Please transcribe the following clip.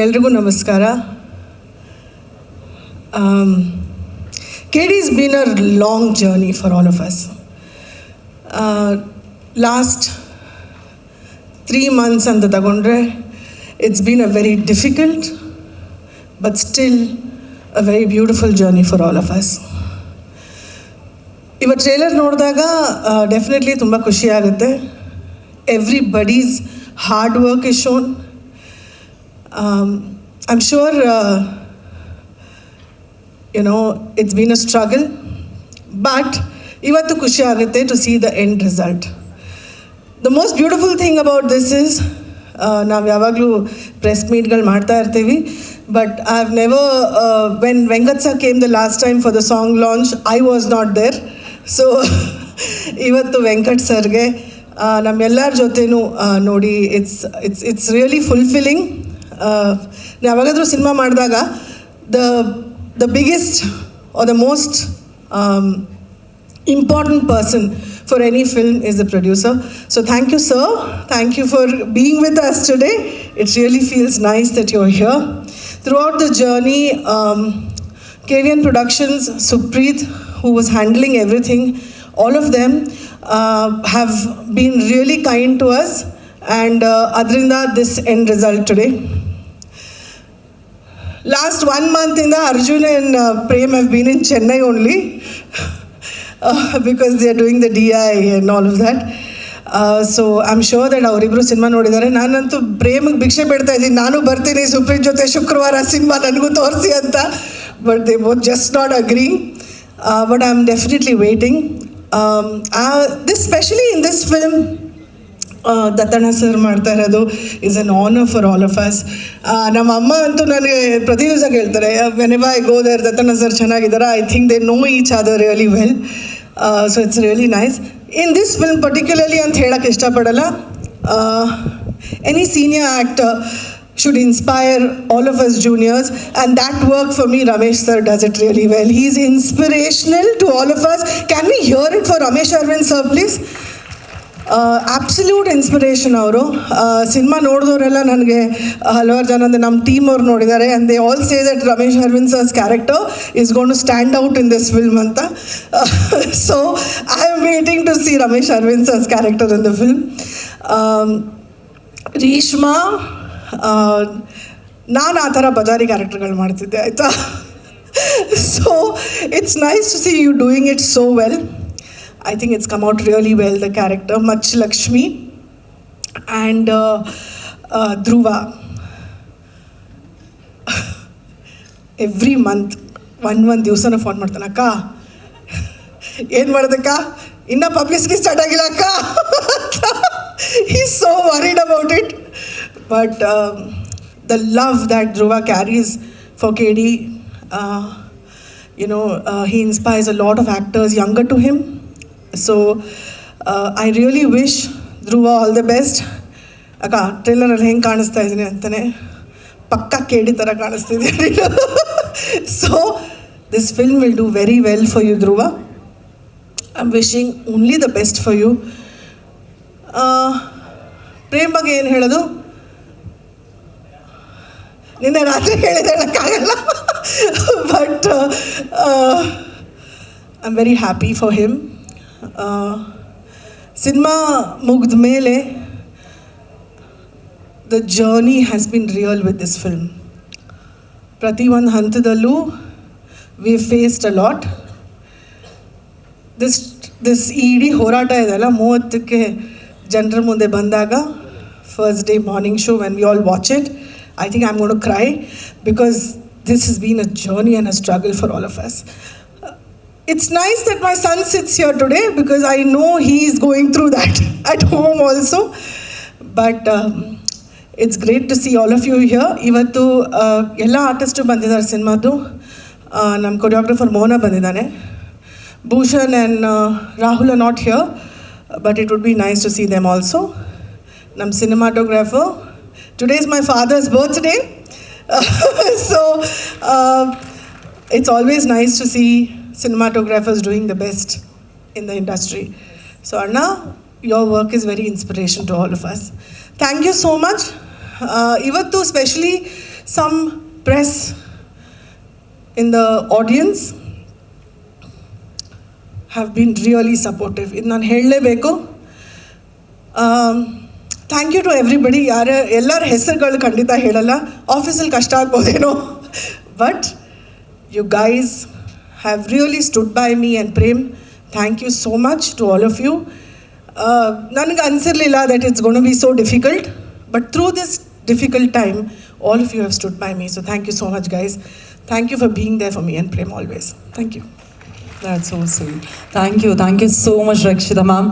ಎಲ್ರಿಗೂ ನಮಸ್ಕಾರ. KD has been a long journey for all of us. Last 3 months ಅಂತ ತಗೊಂಡ್ರೆ it's been a very difficult but still a very beautiful journey for all of us. ಇವತ್ತು trailer ನೋಡಿದಾಗ definitely ತುಂಬ ಖುಷಿ ಆಗುತ್ತೆ. Everybody's hard work is shown. I'm sure, it's been a struggle, but ivattu kushi agutte to see the end result. The most beautiful thing about this is, ನಾವು ಯಾವಾಗಲೂ press ಮೀಟ್ಗಳು ಮಾಡ್ತಾ ಇರ್ತೀವಿ, but I have never, when Venkat sir came the last time for the song launch, I was not there. So ಇವತ್ತು ವೆಂಕಟ್ ಸರ್ಗೆ ನಮ್ಮೆಲ್ಲರ ಜೊತೆನೂ ನೋಡಿ ಇಟ್ಸ್ ರಿಯಲಿ ಫುಲ್ಫಿಲ್ಲಿಂಗ್. ಯಾವಾಗಾದರೂ ಸಿನಿಮಾ ಮಾಡಿದಾಗ the biggest or the most important person for any film is the producer. So thank you, sir. Thank you for being with us today. It really feels nice that you're here. Throughout the journey, KVN Productions, Supreet, who was handling everything, all of them have been really kind to us, and adrinda this end result today. Last 1 month in the Arjun and Prem have been in Chennai only because they are doing the DI and all of that. So I'm sure that ಅವರಿಬ್ಬರು cinema ನೋಡಿದ್ದಾರೆ. ನಾನಂತೂ ಪ್ರೇಮಿಗೆ ಭಿಕ್ಷೆ ಬಿಡ್ತಾ ಇದ್ದೀನಿ, ನಾನು ಬರ್ತೀನಿ ಸುಪ್ರೀತ್ ಜೊತೆ ಶುಕ್ರವಾರ ಸಿನಿಮಾ ನನಗೂ ತೋರಿಸಿ ಅಂತ, but they both just not agreeing. But I am definitely waiting. This specially in this film Dattanna sir ಮಾಡ್ತಾ ಇರೋದು is an honour for all of us. ನಮ್ಮ ಅಮ್ಮ ಅಂತೂ ನನಗೆ ಪ್ರತಿ ದಿವಸ ಕೇಳ್ತಾರೆ, whenever I go there, Dattanna sir ಚೆನ್ನಾಗಿದ್ದಾರೆ, I think they know each other really well. So it's really nice. In this film particularly ಅಂತ ಹೇಳೋಕ್ಕೆ ಇಷ್ಟಪಡಲ್ಲ. Any senior actor should inspire all of us juniors, and that work for me, Ramesh sir does it really well. He's inspirational to all of us. Can we hear it for Ramesh Arvind sir, please? Absolute inspiration ಅವರು. Cinema ನೋಡಿದವರೆಲ್ಲ ನನಗೆ ಹಲವಾರು ಜನ ಅಂದರೆ ನಮ್ಮ team ಅವ್ರು ನೋಡಿದ್ದಾರೆ, and they all say that Ramesh Aravind sir's character is going to stand out in this film ಅಂತ. So I am waiting to see Ramesh Aravind sir's character in the film. Reeshma, ನಾನು ಆ ಥರ ಬಜಾರಿ ಕ್ಯಾರೆಕ್ಟರ್ಗಳು ಮಾಡ್ತಿದ್ದೆ, ಆಯಿತಾ. So it's nice to see you doing it so well. I think it's come out really well, the character. Mach Lakshmi and Dhruva. Every month, one ದಿವಸನ phone ಮಾಡ್ತಾನೆ, ಅಕ್ಕ ಏನು ಮಾಡೋದಕ್ಕ, ಇನ್ನೂ ಪಬ್ಲಿಸಿಟಿ ಸ್ಟಾರ್ಟ್ ಆಗಿಲ್ಲ ಅಕ್ಕ. He's so worried about it. But the love that Dhruva carries for KD, he inspires a lot of actors younger to him. So I really wish Dhruva all the best. ಅಕ್ಕ ಟ್ರೇಲರಲ್ಲಿ ಹೆಂಗೆ ಕಾಣಿಸ್ತಾ ಇದ್ದೀನಿ ಅಂತಲೇ ಪಕ್ಕ KD ಥರ ಕಾಣಿಸ್ತಿದ್ದೀನಿ. So this film will do very well for you Dhruva. I am wishing only the best for you. Prem ಬಗ್ಗೆ ಏನು ಹೇಳೋದು, ನಿನ್ನೆ ರಾತ್ರಿ ಹೇಳಿದೆ ಹೇಳೋಕ್ಕಾಗಲ್ಲ. But I am very happy for him. Cinema ಮುಗಿದ ಮೇಲೆ the journey has been real with this film. ಪ್ರತಿಯೊಂದು ಹಂತದಲ್ಲೂ we faced a lot. This ಇಡೀ ಹೋರಾಟ ಇದೆಲ್ಲ 30ಕ್ಕೆ ಜನರ ಮುಂದೆ ಬಂದಾಗ, first day morning show, when we all watch it, I think I am gonna to cry, because this has been a journey and a struggle for all of us. It's nice that my son sits here today because I know he is going through that at home also. But it's great to see all of you here. Ivattu ella artists bandidare cinemadu. Nam choreographer Mona bandidane. Bhushan and Rahul are not here, but it would be nice to see them also. Nam cinematographer. Today is my father's birthday. So it's always nice to see cinematographers doing the best in the industry. So Anna, your work is very inspiration to all of us. Thank you so much. Ivattu especially some press in the audience have been really supportive. ಇದು ನಾನು ಹೇಳಲೇಬೇಕು. Thank you to everybody. ಎಲ್ಲರ ಹೆಸರುಗಳು ಖಂಡಿತ ಹೇಳಲ್ಲ, ಆಫೀಸಲ್ಲಿ ಕಷ್ಟ ಆಗ್ಬೋದೇನೋ, but you guys have really stood by me and Prem. Thank you so much to all of you. ನನಗೆ ಅನಿಸಿರಲಿಲ್ಲ that it's going to be so difficult, but through this difficult time all of you have stood by me. So thank you so much, guys. Thank you for being there for me and Prem always. Thank you. That's so sweet. Thank you so much, Rakshita ma'am.